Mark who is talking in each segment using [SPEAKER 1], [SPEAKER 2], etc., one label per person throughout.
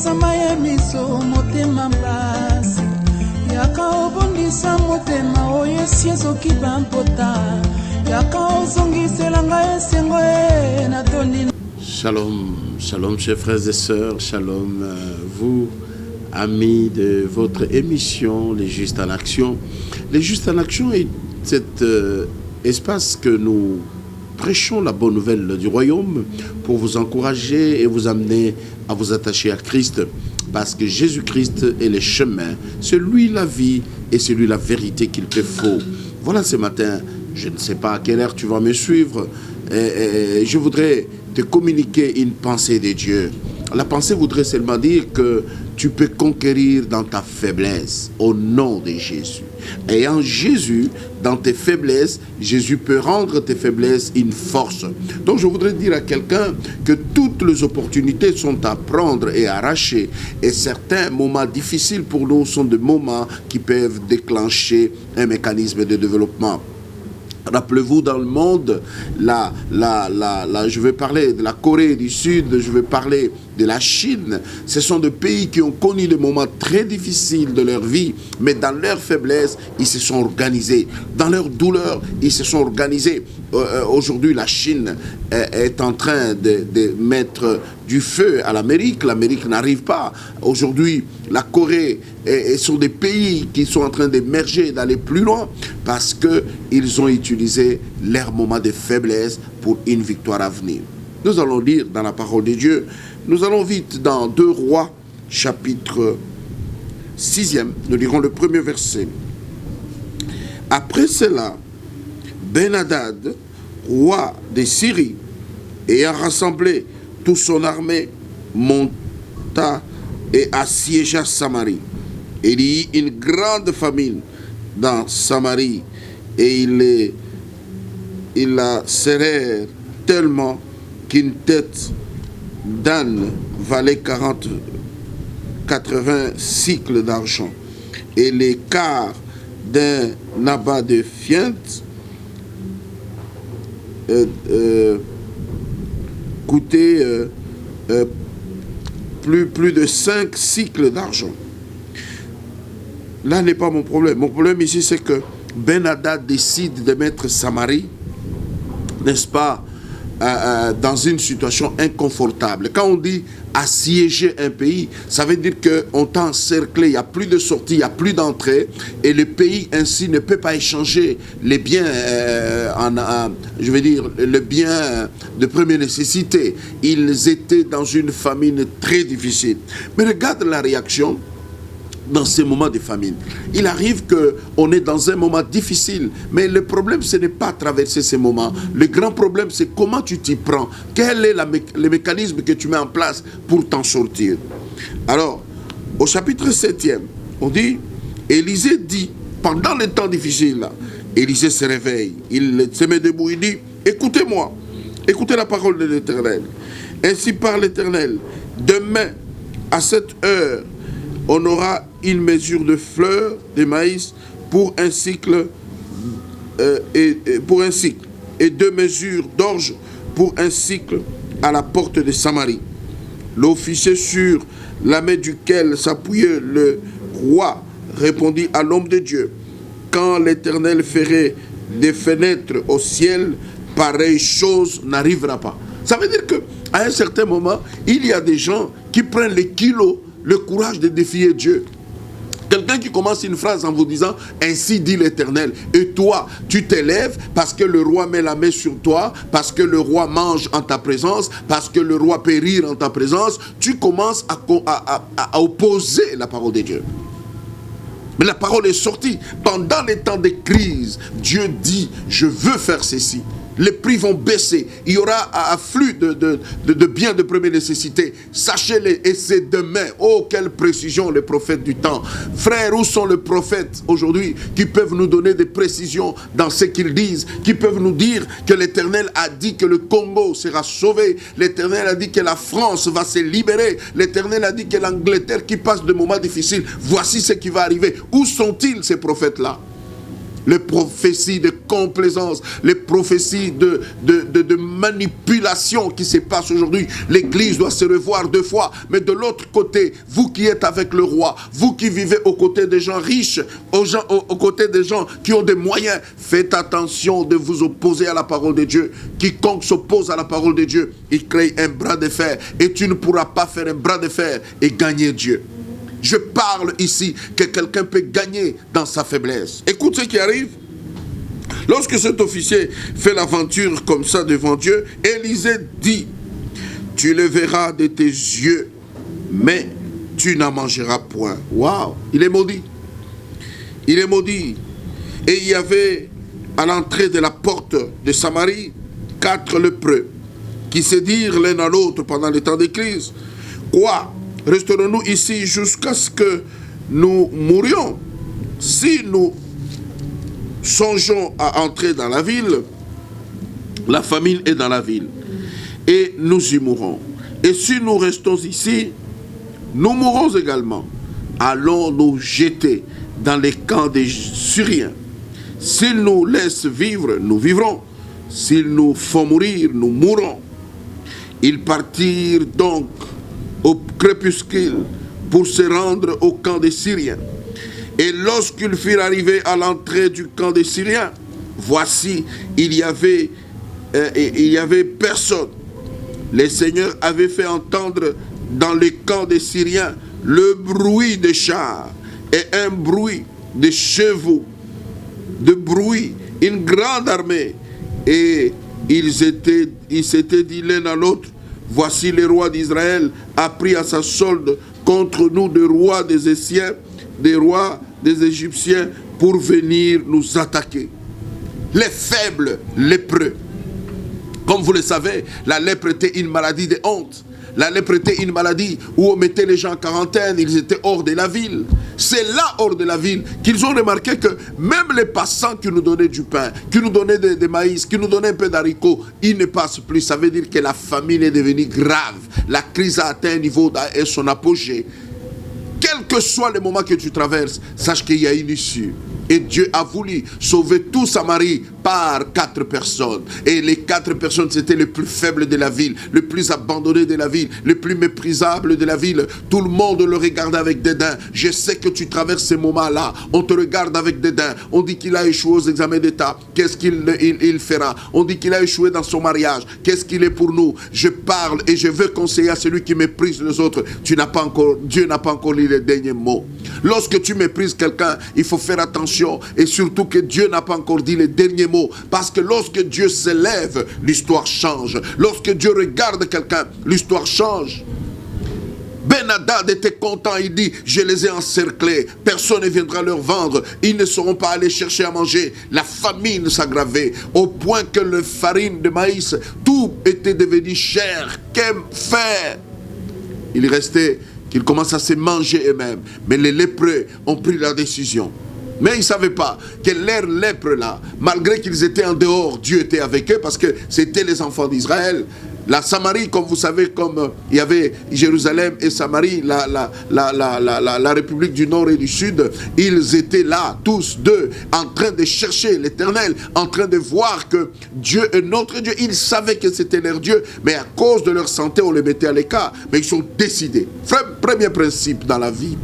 [SPEAKER 1] masamba ya miso motema mpasi yaka obondisa motema oyo esi ezoki bampota yaka ozongisela ngai esengo e natondi.
[SPEAKER 2] Shalom, shalom chers frères et sœurs, shalom vous amis de votre émission Les Justes en Action. Les Justes en Action est cet espace que nous prêchons la bonne nouvelle du royaume pour vous encourager et vous amener à vous attacher à Christ, parce que Jésus-Christ est le chemin, c'est lui la vie et c'est lui la vérité qu'il te faut. Voilà, ce matin, je ne sais pas à quelle heure tu vas me suivre, je voudrais te communiquer une pensée de Dieu. La pensée voudrait seulement dire que tu peux conquérir dans ta faiblesse au nom de Jésus. Et en Jésus, dans tes faiblesses, Jésus peut rendre tes faiblesses une force. Donc je voudrais dire à quelqu'un que toutes les opportunités sont à prendre et à arracher. Et certains moments difficiles pour nous sont des moments qui peuvent déclencher un mécanisme de développement. Rappelez-vous, dans le monde, je vais parler de la Corée du Sud, je vais parler de la Chine. Ce sont des pays qui ont connu des moments très difficiles de leur vie, mais dans leur faiblesse, ils se sont organisés. Dans leur douleur, ils se sont organisés. Aujourd'hui, la Chine est en train de mettre du feu à l'Amérique. L'Amérique n'arrive pas. Aujourd'hui, la Corée sont des pays qui sont en train d'émerger, d'aller plus loin, parce qu'ils ont utilisé leur moment de faiblesse pour une victoire à venir. Nous allons lire dans la parole de Dieu. Nous allons vite dans 2 Rois, chapitre 6e. Nous lirons le premier verset. Après cela, Ben-Hadad, roi de Syrie, ayant rassemblé toute son armée, monta et assiégea Samarie. Il y eut une grande famine dans Samarie, et ils la serrèrent tellement qu'une tête d'âne valait 80 cycles d'argent, et les quarts d'un abat de fiente coûtait plus de 5 cycles d'argent. Là n'est pas mon problème. Mon problème ici, c'est que Ben-Hadad décide de mettre Samarie, n'est-ce pas, dans une situation inconfortable. Quand on dit assiéger un pays, ça veut dire qu'on t'a encerclé, il n'y a plus de sortie, il n'y a plus d'entrée, et le pays ainsi ne peut pas échanger les biens, je veux dire, le bien de première nécessité. Ils étaient dans une famine très difficile. Mais regarde la réaction dans ces moments de famine. Il arrive qu'on est dans un moment difficile, mais le problème, ce n'est pas traverser ces moments. Le grand problème, c'est comment tu t'y prends. Quel est le mécanisme que tu mets en place pour t'en sortir. Alors, au chapitre 7e, on dit, Élisée dit, pendant les temps difficiles, là, Élisée se réveille, il se met debout, il dit, écoutez-moi, écoutez la parole de l'Éternel. Ainsi parle l'Éternel, demain, à cette heure, on aura une mesure de fleurs de maïs pour un cycle, et 2 mesures d'orge pour un cycle à la porte de Samarie. L'officier sur la main duquel s'appuyait le roi répondit à l'homme de Dieu, quand l'Éternel ferait des fenêtres au ciel, pareille chose n'arrivera pas. Ça veut dire qu'à un certain moment, il y a des gens qui prennent les kilos, le courage de défier Dieu. Quelqu'un qui commence une phrase en vous disant « Ainsi dit l'Éternel » et toi, tu t'élèves parce que le roi met la main sur toi, parce que le roi mange en ta présence, parce que le roi périt en ta présence, tu commences à opposer la parole de Dieu. Mais la parole est sortie. Pendant les temps de crise, Dieu dit « Je veux faire ceci ». Les prix vont baisser. Il y aura un afflux de biens de première nécessité. Sachez-le, et c'est demain. Oh, quelle précision les prophètes du temps. Frères, où sont les prophètes aujourd'hui qui peuvent nous donner des précisions dans ce qu'ils disent, qui peuvent nous dire que l'Éternel a dit que le Congo sera sauvé, l'Éternel a dit que la France va se libérer, l'Éternel a dit que l'Angleterre qui passe de moments difficiles, voici ce qui va arriver. Où sont-ils ces prophètes-là? Les prophéties de complaisance, les prophéties de manipulation qui se passe aujourd'hui. L'Église doit se revoir 2 fois. Mais de l'autre côté, vous qui êtes avec le roi, vous qui vivez aux côtés des gens riches, aux côtés des gens qui ont des moyens, faites attention de vous opposer à la parole de Dieu. Quiconque s'oppose à la parole de Dieu, il crée un bras de fer. Et tu ne pourras pas faire un bras de fer et gagner Dieu. Je parle ici que quelqu'un peut gagner dans sa faiblesse. Écoute ce qui arrive. Lorsque cet officier fait l'aventure comme ça devant Dieu, Élisée dit, tu le verras de tes yeux, mais tu n'en mangeras point. Waouh, il est maudit. Il est maudit. Et il y avait à l'entrée de la porte de Samarie 4 lépreux qui se dirent l'un à l'autre pendant les temps de crise. Quoi? Resterons-nous ici jusqu'à ce que nous mourions? Si nous songeons à entrer dans la ville, la famine est dans la ville, et nous y mourrons. Et si nous restons ici, nous mourrons également. Allons nous jeter dans les camps des Syriens. S'ils nous laissent vivre, nous vivrons. S'ils nous font mourir, nous mourrons. Ils partirent donc au crépuscule pour se rendre au camp des Syriens. Et lorsqu'ils furent arrivés à l'entrée du camp des Syriens, voici, il y avait personne. Le Seigneur avait fait entendre dans les camps des Syriens le bruit des chars et un bruit de chevaux, de bruit, une grande armée. Et ils s'étaient dit l'un à l'autre, voici le roi d'Israël a pris à sa solde contre nous des rois des Essiens, des rois des Égyptiens pour venir nous attaquer. Les faibles lépreux. Comme vous le savez, la lèpre était une maladie de honte. La lèpre était une maladie où on mettait les gens en quarantaine, ils étaient hors de la ville. C'est là, hors de la ville, qu'ils ont remarqué que même les passants qui nous donnaient du pain, qui nous donnaient des maïs, qui nous donnaient un peu d'haricots, ils ne passent plus. Ça veut dire que la famine est devenue grave. La crise a atteint un niveau et son apogée. Quel que soit le moment que tu traverses, sache qu'il y a une issue. Et Dieu a voulu sauver tout Samarie par 4 personnes. Et les 4 personnes, c'était les plus faibles de la ville, les plus abandonnés de la ville, les plus méprisables de la ville. Tout le monde le regardait avec dédain. Je sais que tu traverses ces moments-là. On te regarde avec dédain. On dit qu'il a échoué aux examens d'État. Qu'est-ce qu'il fera? On dit qu'il a échoué dans son mariage. Qu'est-ce qu'il est pour nous? Je parle et je veux conseiller à celui qui méprise les autres. Dieu n'a pas encore lu les derniers mots. Lorsque tu méprises quelqu'un, il faut faire attention. Et surtout que Dieu n'a pas encore dit les derniers mots. Parce que lorsque Dieu s'élève, l'histoire change. Lorsque Dieu regarde quelqu'un, l'histoire change. Ben-Hadad était content, il dit, je les ai encerclés, personne ne viendra leur vendre, ils ne seront pas allés chercher à manger. La famine s'aggravait, au point que la farine de maïs, tout était devenu cher. Qu'aime faire? Il restait qu'ils commencent à se manger eux-mêmes. Mais les lépreux ont pris la décision. Mais ils ne savaient pas que leur lèpre là, malgré qu'ils étaient en dehors, Dieu était avec eux parce que c'était les enfants d'Israël. La Samarie, comme vous savez, comme il y avait Jérusalem et Samarie, la République du Nord et du Sud, ils étaient là, tous deux, en train de chercher l'Éternel, en train de voir que Dieu est notre Dieu. Ils savaient que c'était leur Dieu, mais à cause de leur santé, on les mettait à l'écart. Mais ils sont décidés. Premier principe dans la vie.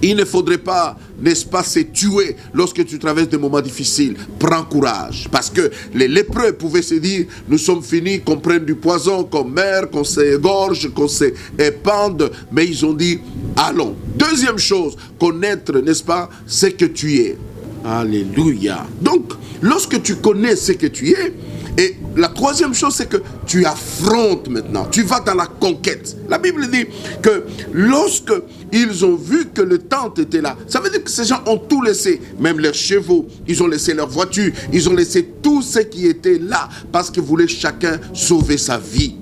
[SPEAKER 2] Il ne faudrait pas, n'est-ce pas, se tuer lorsque tu traverses des moments difficiles. Prends courage. Parce que les lépreux pouvaient se dire, nous sommes finis, qu'on prenne du poison, qu'on meurt, qu'on s'égorge, qu'on s'épande. Mais ils ont dit, allons. Deuxième chose, connaître, n'est-ce pas, ce que tu es. Alléluia. Donc, lorsque tu connais ce que tu es, et la troisième chose, c'est que tu affrontes maintenant. Tu vas dans la conquête. La Bible dit que lorsque ils ont vu que le temple était là, ça veut dire que ces gens ont tout laissé. Même leurs chevaux, ils ont laissé leurs voitures, ils ont laissé tout ce qui était là parce qu'ils voulaient chacun sauver sa vie.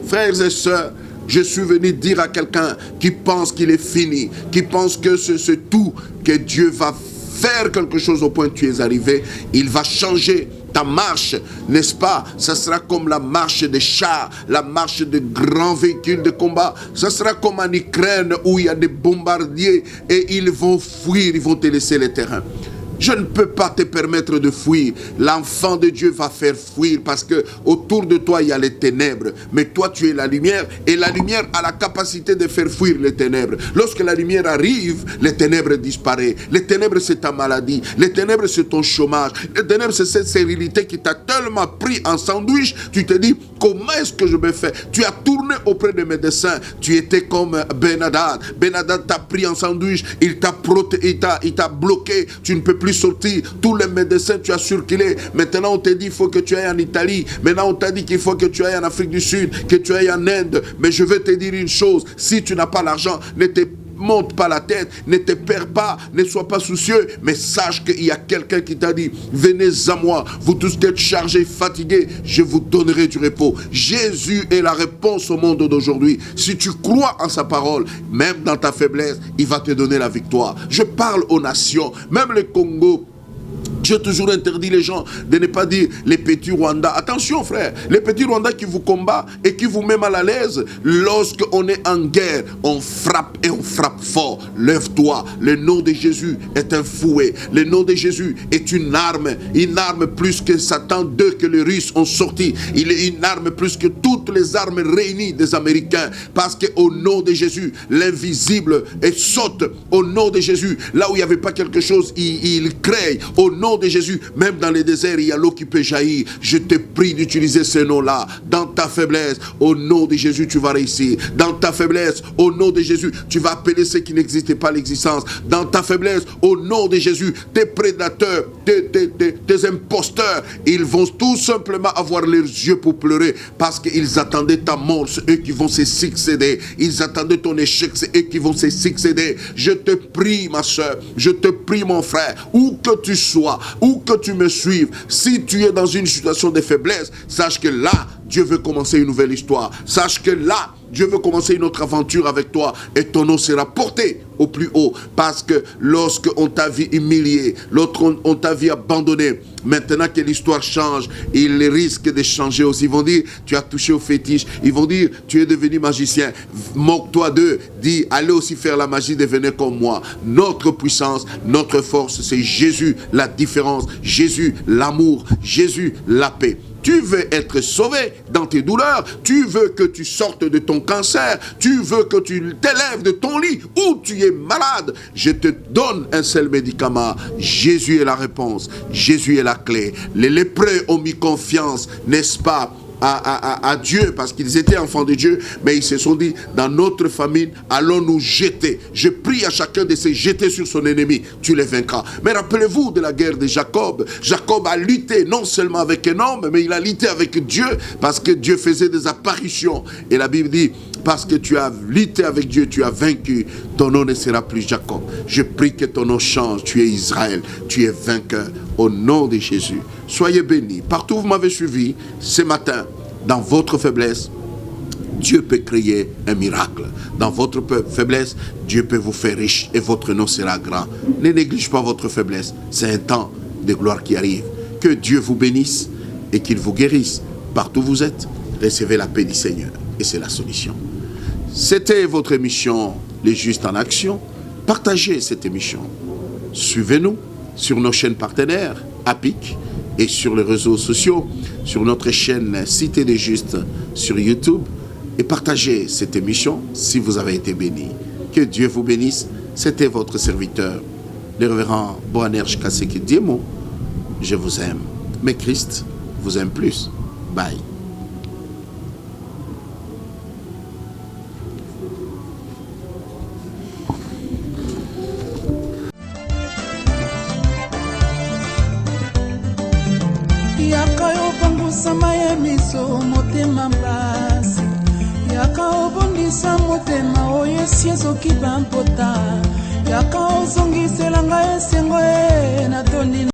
[SPEAKER 2] Frères et sœurs, je suis venu dire à quelqu'un qui pense qu'il est fini, qui pense que c'est tout, que Dieu va faire quelque chose au point où tu es arrivé. Il va changer ta marche, n'est-ce pas? Ça sera comme la marche des chars, la marche de grands véhicules de combat. Ça sera comme en Ukraine où il y a des bombardiers et ils vont fuir, ils vont te laisser les terrains. Je ne peux pas te permettre de fuir. L'enfant de Dieu va faire fuir parce que autour de toi, il y a les ténèbres. Mais toi, tu es la lumière et la lumière a la capacité de faire fuir les ténèbres. Lorsque la lumière arrive, les ténèbres disparaissent. Les ténèbres, c'est ta maladie. Les ténèbres, c'est ton chômage. Les ténèbres, c'est cette stérilité qui t'a tellement pris en sandwich. Tu te dis, comment est-ce que je vais faire? Tu as tourné auprès des médecins. Tu étais comme Ben-Hadad. Ben-Hadad t'a pris en sandwich. Il t'a bloqué. Tu ne peux plus sortir. Tous les médecins, tu as circulé. Maintenant, on te dit, il faut que tu ailles en Italie. Maintenant, on t'a dit qu'il faut que tu ailles en Afrique du Sud, que tu ailles en Inde. Mais je vais te dire une chose. Si tu n'as pas l'argent, ne te monte pas la tête, ne te perds pas, ne sois pas soucieux, mais sache qu'il y a quelqu'un qui t'a dit, venez à moi, vous tous êtes chargés, fatigués, je vous donnerai du repos. Jésus est la réponse au monde d'aujourd'hui. Si tu crois en sa parole, même dans ta faiblesse, il va te donner la victoire. Je parle aux nations, même le Congo. J'ai toujours interdit les gens de ne pas dire les petits Rwandais. Attention frère, les petits Rwandais qui vous combattent et qui vous mettent mal à l'aise. Lorsqu'on est en guerre, on frappe et on frappe fort. Lève-toi, le nom de Jésus est un fouet. Le nom de Jésus est une arme plus que Satan 2 que les Russes ont sorti. Il est une arme plus que toutes les armes réunies des Américains. Parce qu'au nom de Jésus, l'invisible saute. Au nom de Jésus, là où il n'y avait pas quelque chose, il crée. Au nom de Jésus, même dans les déserts, il y a l'eau qui peut jaillir. Je te prie d'utiliser ce nom-là. Dans ta faiblesse, au nom de Jésus, tu vas réussir. Dans ta faiblesse, au nom de Jésus, tu vas appeler ceux qui n'existaient pas l'existence. Dans ta faiblesse, au nom de Jésus, tes prédateurs, tes imposteurs, ils vont tout simplement avoir leurs yeux pour pleurer parce qu'ils attendaient ta mort, c'est eux qui vont se succéder. Ils attendaient ton échec, c'est eux qui vont se succéder. Je te prie, ma soeur, je te prie, mon frère, où que tu sois, où que tu me suives, si tu es dans une situation de faiblesse, sache que là, Dieu veut commencer une nouvelle histoire. Sache que là, Dieu veut commencer une autre aventure avec toi et ton nom sera porté au plus haut. Parce que lorsqu'on t'a vu humilié, l'autre on t'a vu abandonné, maintenant que l'histoire change, il risque de changer aussi. Ils vont dire, tu as touché au fétiche. Ils vont dire, tu es devenu magicien. Moque-toi d'eux. Dis, allez aussi faire la magie, devenez comme moi. Notre puissance, notre force, c'est Jésus, la différence. Jésus, l'amour. Jésus, la paix. Tu veux être sauvé dans tes douleurs, tu veux que tu sortes de ton cancer, tu veux que tu t'élèves de ton lit où tu es malade. Je te donne un seul médicament. Jésus est la réponse, Jésus est la clé. Les lépreux ont mis confiance, n'est-ce pas, à Dieu, parce qu'ils étaient enfants de Dieu, mais ils se sont dit, dans notre famine, allons nous jeter. Je prie à chacun de se jeter sur son ennemi, tu les vaincras. Mais rappelez-vous de la guerre de Jacob. Jacob a lutté non seulement avec un homme, mais il a lutté avec Dieu, parce que Dieu faisait des apparitions. Et la Bible dit, parce que tu as lutté avec Dieu, tu as vaincu, ton nom ne sera plus Jacob. Je prie que ton nom change, tu es Israël, tu es vainqueur, au nom de Jésus. Soyez bénis. Partout où vous m'avez suivi, ce matin, dans votre faiblesse, Dieu peut créer un miracle. Dans votre faiblesse, Dieu peut vous faire riche et votre nom sera grand. Ne néglige pas votre faiblesse. C'est un temps de gloire qui arrive. Que Dieu vous bénisse et qu'il vous guérisse. Partout où vous êtes, recevez la paix du Seigneur. Et c'est la solution. C'était votre émission, Les Justes en Action. Partagez cette émission. Suivez-nous sur nos chaînes partenaires, APIC, et sur les réseaux sociaux, sur notre chaîne Cité des Justes sur YouTube. Et partagez cette émission si vous avez été béni. Que Dieu vous bénisse. C'était votre serviteur, le révérend Boanerges Kaseki Diemo. Je vous aime, mais Christ vous aime plus. Bye.
[SPEAKER 1] Yaka obangusama ya miso motema mpasi, yaka obondisa motema oyo esi ezoki bampota, yaka ozongiselanga esengo na toni